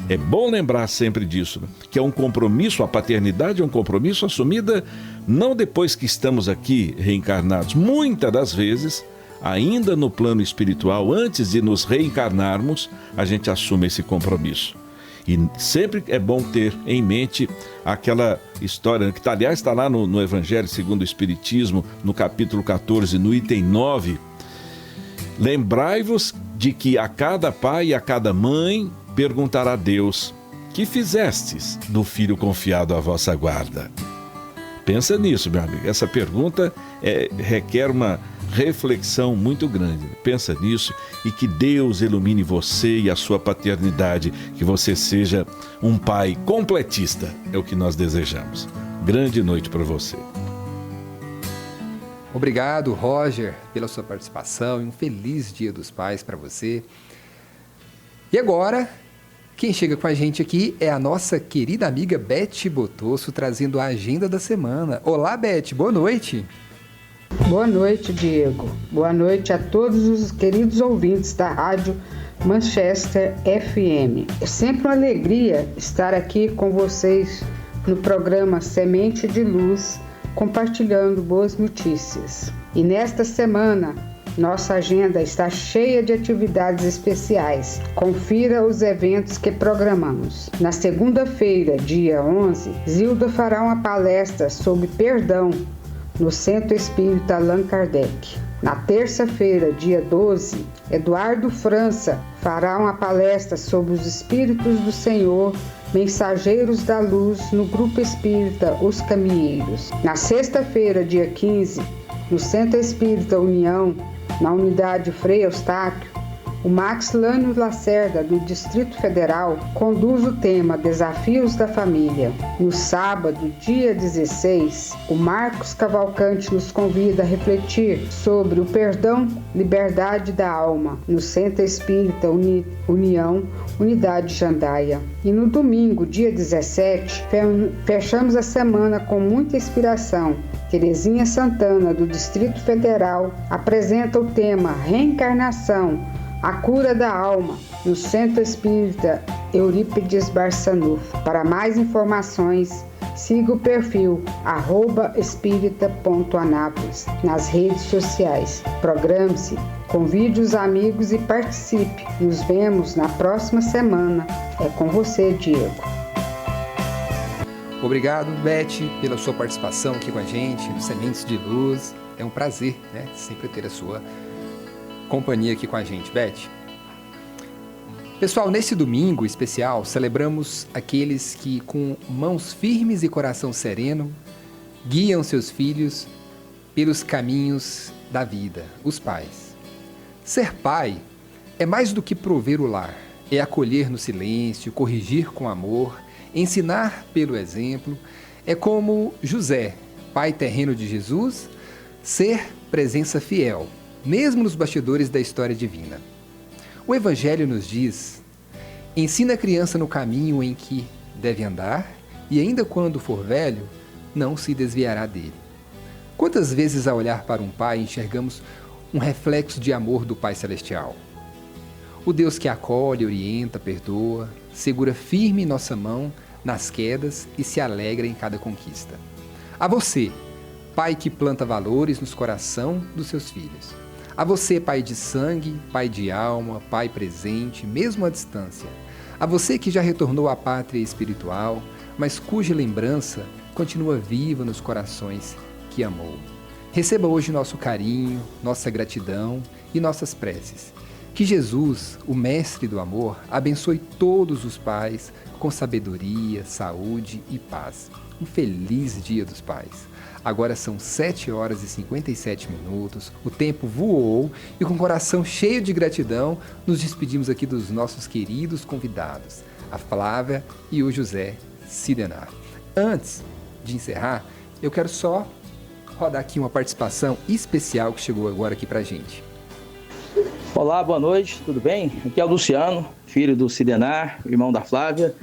É bom lembrar sempre disso, né? Que é um compromisso, a paternidade é um compromisso assumido não depois que estamos aqui reencarnados. Muitas das vezes, ainda no plano espiritual, antes de nos reencarnarmos, a gente assume esse compromisso. E sempre é bom ter em mente aquela história, que aliás está lá no Evangelho segundo o Espiritismo, no capítulo 14, no item 9, Lembrai-vos de que a cada pai e a cada mãe perguntará a Deus: que fizestes do filho confiado à vossa guarda? Pensa nisso, meu amigo. Essa pergunta requer uma reflexão muito grande. Pensa nisso e que Deus ilumine você e a sua paternidade, que você seja um pai completista, é o que nós desejamos. Grande noite para você. Obrigado, Roger, pela sua participação e um feliz Dia dos Pais para você. E agora, quem chega com a gente aqui é a nossa querida amiga Beth Botosso, trazendo a agenda da semana. Olá, Beth, boa noite. Boa noite, Diego. Boa noite a todos os queridos ouvintes da Rádio Manchester FM. É sempre uma alegria estar aqui com vocês no programa Semente de Luz, compartilhando boas notícias. E nesta semana, nossa agenda está cheia de atividades especiais. Confira os eventos que programamos. Na segunda-feira, dia 11, Zilda fará uma palestra sobre perdão no Centro Espírita Allan Kardec. Na terça-feira, dia 12, Eduardo França fará uma palestra sobre os Espíritos do Senhor, Mensageiros da Luz, no Grupo Espírita Os Caminheiros. Na sexta-feira, dia 15, no Centro Espírita União, na unidade Frei Eustáquio, o Max Lânio Lacerda, do Distrito Federal, conduz o tema Desafios da Família. No sábado, dia 16, o Marcos Cavalcante nos convida a refletir sobre o perdão, liberdade da alma, no Centro Espírita União, Unidade Jandaia. E no domingo, dia 17, fechamos a semana com muita inspiração. Terezinha Santana, do Distrito Federal, apresenta o tema Reencarnação, a cura da alma, no Centro Espírita Eurípides Barçanufo. Para mais informações, siga o perfil @espírita.anápolis nas redes sociais. Programe-se, convide os amigos e participe. Nos vemos na próxima semana. É com você, Diego. Obrigado, Beth, pela sua participação aqui com a gente no Sementes de Luz. É um prazer, né, sempre ter a sua companhia aqui com a gente, Beth. Pessoal, nesse domingo especial, celebramos aqueles que, com mãos firmes e coração sereno, guiam seus filhos pelos caminhos da vida, os pais. Ser pai é mais do que prover o lar, é acolher no silêncio, corrigir com amor, ensinar pelo exemplo. É como José, pai terreno de Jesus, ser presença fiel, mesmo nos bastidores da história divina. O Evangelho nos diz: ensina a criança no caminho em que deve andar, e ainda quando for velho, não se desviará dele. Quantas vezes, ao olhar para um pai, enxergamos um reflexo de amor do Pai Celestial? O Deus que acolhe, orienta, perdoa, segura firme nossa mão nas quedas e se alegra em cada conquista. A você, pai que planta valores nos corações dos seus filhos. A você, pai de sangue, pai de alma, pai presente, mesmo à distância. A você que já retornou à pátria espiritual, mas cuja lembrança continua viva nos corações que amou. Receba hoje nosso carinho, nossa gratidão e nossas preces. Que Jesus, o Mestre do Amor, abençoe todos os pais com sabedoria, saúde e paz. Um feliz Dia dos Pais. Agora são 7h57, o tempo voou e com o coração cheio de gratidão nos despedimos aqui dos nossos queridos convidados, a Flávia e o José Sidenar. Antes de encerrar, eu quero só rodar aqui uma participação especial que chegou agora aqui pra gente. Olá, boa noite, tudo bem? Aqui é o Luciano, filho do Sidenar, irmão da Flávia.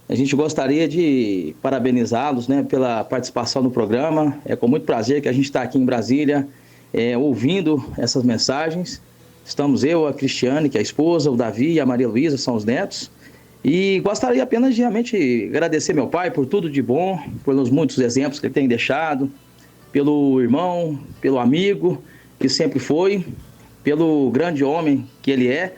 A gente gostaria de parabenizá-los, né, pela participação no programa. É com muito prazer que a gente está aqui em Brasília ouvindo essas mensagens. Estamos eu, a Cristiane, que é a esposa, o Davi e a Maria Luísa, são os netos. E gostaria apenas de realmente agradecer meu pai por tudo de bom, pelos muitos exemplos que ele tem deixado, pelo irmão, pelo amigo que sempre foi, pelo grande homem que ele é.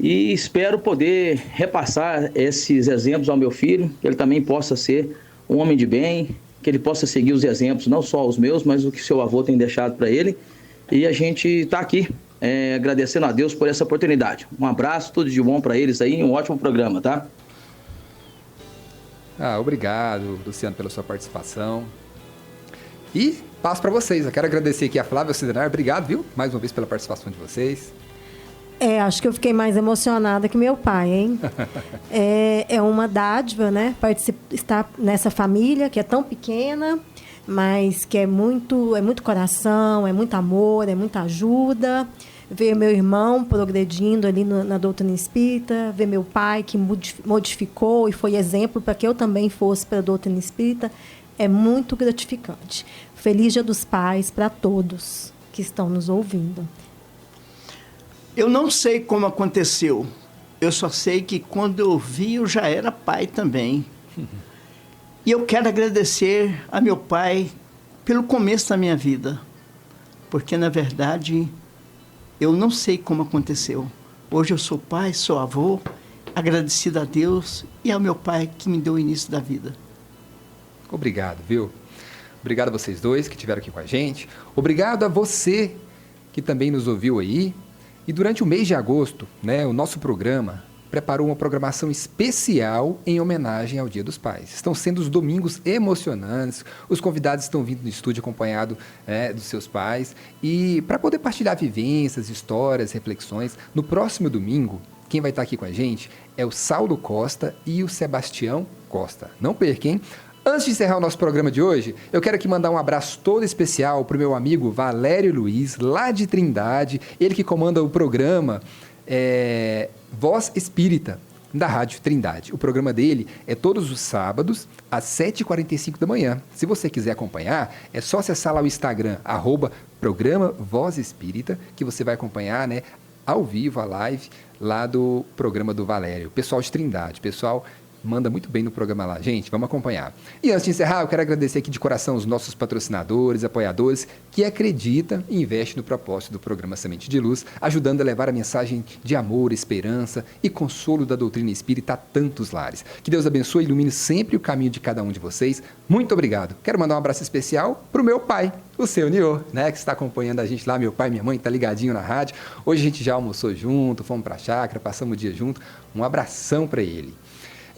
E espero poder repassar esses exemplos ao meu filho, que ele também possa ser um homem de bem, que ele possa seguir os exemplos, não só os meus, mas o que seu avô tem deixado para ele. E a gente está aqui agradecendo a Deus por essa oportunidade. Um abraço, tudo de bom para eles aí, um ótimo programa, tá? Obrigado, Luciano, pela sua participação. E passo para vocês. Eu quero agradecer aqui a Flávia e o Cidenar. Obrigado, viu? Mais uma vez pela participação de vocês. Acho que eu fiquei mais emocionada que meu pai, hein? É uma dádiva, né? Estar nessa família que é tão pequena, mas que é muito coração, é muito amor, é muita ajuda. Ver meu irmão progredindo ali na doutrina espírita, ver meu pai que modificou e foi exemplo para que eu também fosse para a doutrina espírita, é muito gratificante. Feliz Dia dos Pais para todos que estão nos ouvindo. Eu não sei como aconteceu. Eu só sei que quando eu vi, eu já era pai também. E eu quero agradecer a meu pai pelo começo da minha vida. Porque, na verdade, eu não sei como aconteceu. Hoje eu sou pai, sou avô, agradecido a Deus e ao meu pai que me deu o início da vida. Obrigado, viu? Obrigado a vocês dois que estiveram aqui com a gente. Obrigado a você que também nos ouviu aí. E durante o mês de agosto, né, o nosso programa preparou uma programação especial em homenagem ao Dia dos Pais. Estão sendo os domingos emocionantes, os convidados estão vindo no estúdio acompanhado dos seus pais. E para poder partilhar vivências, histórias, reflexões, no próximo domingo, quem vai estar aqui com a gente é o Saulo Costa e o Sebastião Costa. Não perca, hein? Antes de encerrar o nosso programa de hoje, eu quero aqui mandar um abraço todo especial para o meu amigo Valério Luiz, lá de Trindade, ele que comanda o programa Voz Espírita, da Rádio Trindade. O programa dele é todos os sábados, às 7h45 da manhã. Se você quiser acompanhar, é só acessar lá o Instagram, @programa Voz Espírita, que você vai acompanhar, né, ao vivo, a live, lá do programa do Valério. Pessoal de Trindade, pessoal manda muito bem no programa lá. Gente, vamos acompanhar. E antes de encerrar, eu quero agradecer aqui de coração os nossos patrocinadores, apoiadores, que acreditam e investem no propósito do programa Semente de Luz, ajudando a levar a mensagem de amor, esperança e consolo da doutrina espírita a tantos lares. Que Deus abençoe e ilumine sempre o caminho de cada um de vocês. Muito obrigado. Quero mandar um abraço especial para o meu pai, o seu Niô, né, que está acompanhando a gente lá. Meu pai e minha mãe tá ligadinho na rádio. Hoje a gente já almoçou junto, fomos para a chácara, passamos o dia junto. Um abração para ele.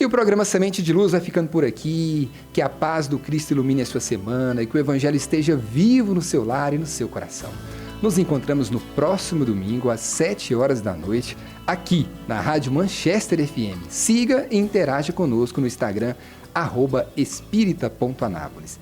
E o programa Semente de Luz vai ficando por aqui. Que a paz do Cristo ilumine a sua semana e que o Evangelho esteja vivo no seu lar e no seu coração. Nos encontramos no próximo domingo, às 7h, aqui na Rádio Manchester FM. Siga e interaja conosco no Instagram, @espírita.anápolis.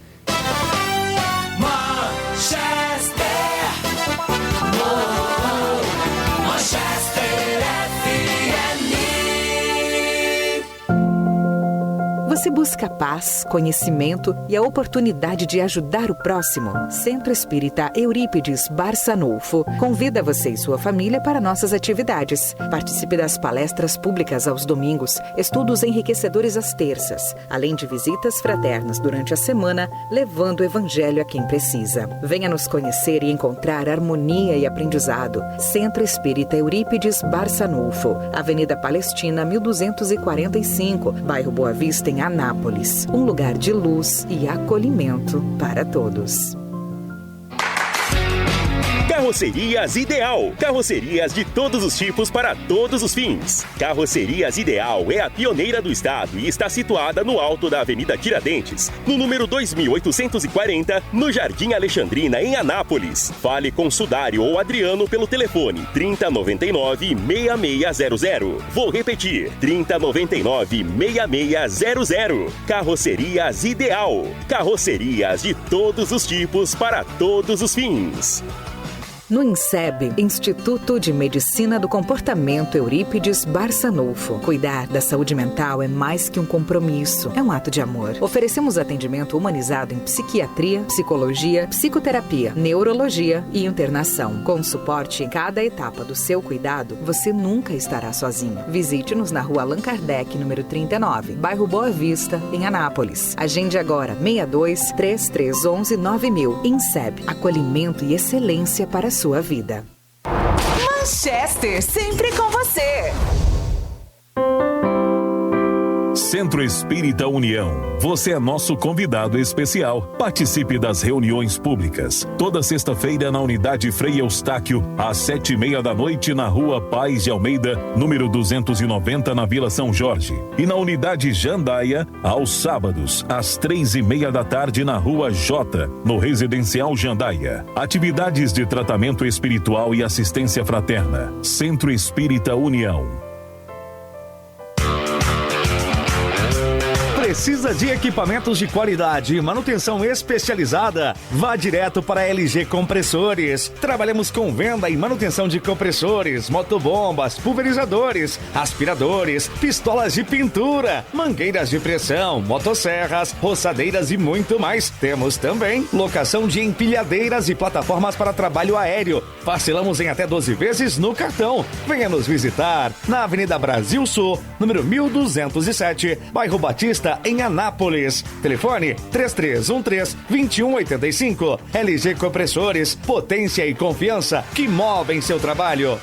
Você busca paz, conhecimento e a oportunidade de ajudar o próximo? Centro Espírita Eurípides Barçanufo convida você e sua família para nossas atividades. Participe das palestras públicas aos domingos, estudos enriquecedores às terças, além de visitas fraternas durante a semana, levando o Evangelho a quem precisa. Venha nos conhecer e encontrar harmonia e aprendizado. Centro Espírita Eurípides Barçanufo, Avenida Palestina, 1245, bairro Boa Vista, em Anápolis, um lugar de luz e acolhimento para todos. Carrocerias Ideal. Carrocerias de todos os tipos para todos os fins. Carrocerias Ideal é a pioneira do estado e está situada no alto da Avenida Tiradentes, no número 2840, no Jardim Alexandrina, em Anápolis. Fale com Sudário ou Adriano pelo telefone 3099-6600. Vou repetir, 3099-6600. Carrocerias Ideal. Carrocerias de todos os tipos para todos os fins. No INSEB, Instituto de Medicina do Comportamento Eurípides Barçanufo. Cuidar da saúde mental é mais que um compromisso, é um ato de amor. Oferecemos atendimento humanizado em psiquiatria, psicologia, psicoterapia, neurologia e internação. Com suporte em cada etapa do seu cuidado, você nunca estará sozinho. Visite-nos na Rua Allan Kardec, número 39, bairro Boa Vista, em Anápolis. Agende agora, 62-3311-9000. INSEB, acolhimento e excelência para a sua vida. Manchester, sempre com você. Centro Espírita União. Você é nosso convidado especial. Participe das reuniões públicas. Toda sexta-feira na Unidade Frei Eustáquio, às 7:30 da noite, na Rua Paz de Almeida, número 290, na Vila São Jorge. E na Unidade Jandaia, aos sábados, às 3:30 da tarde, na Rua J, no Residencial Jandaia. Atividades de tratamento espiritual e assistência fraterna. Centro Espírita União. Precisa de equipamentos de qualidade e manutenção especializada? Vá direto para a LG Compressores. Trabalhamos com venda e manutenção de compressores, motobombas, pulverizadores, aspiradores, pistolas de pintura, mangueiras de pressão, motosserras, roçadeiras e muito mais. Temos também locação de empilhadeiras e plataformas para trabalho aéreo. Parcelamos em até 12 vezes no cartão. Venha nos visitar na Avenida Brasil Sul, número 1207, bairro Batista, em Anápolis. Telefone 3313-2185. LG Compressores, potência e confiança que movem seu trabalho.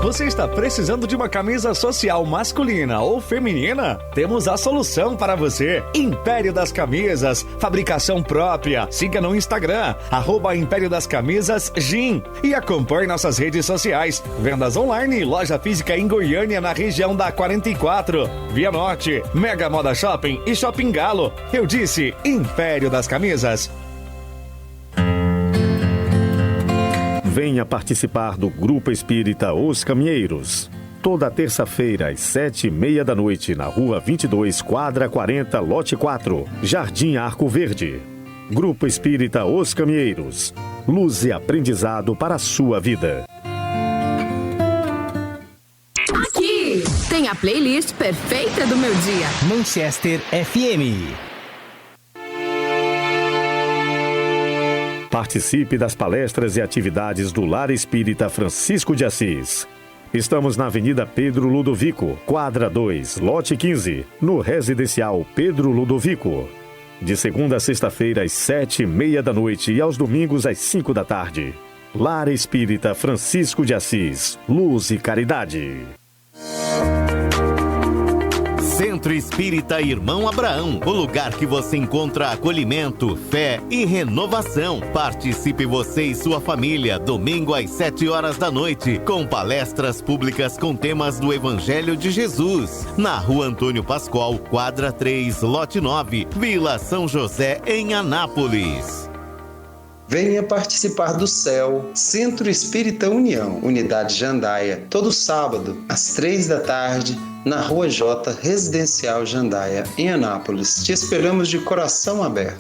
Você está precisando de uma camisa social masculina ou feminina? Temos a solução para você. Império das Camisas, fabricação própria. Siga no Instagram, @Império das Camisas GIM. E acompanhe nossas redes sociais. Vendas online e loja física em Goiânia, na região da 44. Via Norte, Mega Moda Shopping e Shopping Galo. Eu disse Império das Camisas. Venha participar do Grupo Espírita Os Caminheiros. Toda terça-feira, às 7:30 da noite, na Rua 22, Quadra 40, Lote 4, Jardim Arco Verde. Grupo Espírita Os Caminheiros. Luz e aprendizado para a sua vida. Aqui tem a playlist perfeita do meu dia. Manchester FM. Participe das palestras e atividades do Lar Espírita Francisco de Assis. Estamos na Avenida Pedro Ludovico, quadra 2, lote 15, no Residencial Pedro Ludovico. De segunda a sexta-feira, às 7:30 da noite e aos domingos, às 5 da tarde. Lar Espírita Francisco de Assis. Luz e caridade. Centro Espírita Irmão Abraão, o lugar que você encontra acolhimento, fé e renovação. Participe você e sua família, domingo às 7 horas da noite, com palestras públicas com temas do Evangelho de Jesus, na Rua Antônio Pascoal, quadra 3, lote 9, Vila São José, em Anápolis. Venha participar do CEL, Centro Espírita União, Unidade Jandaia, todo sábado, às 3 da tarde, na Rua J, Residencial Jandaia, em Anápolis. Te esperamos de coração aberto.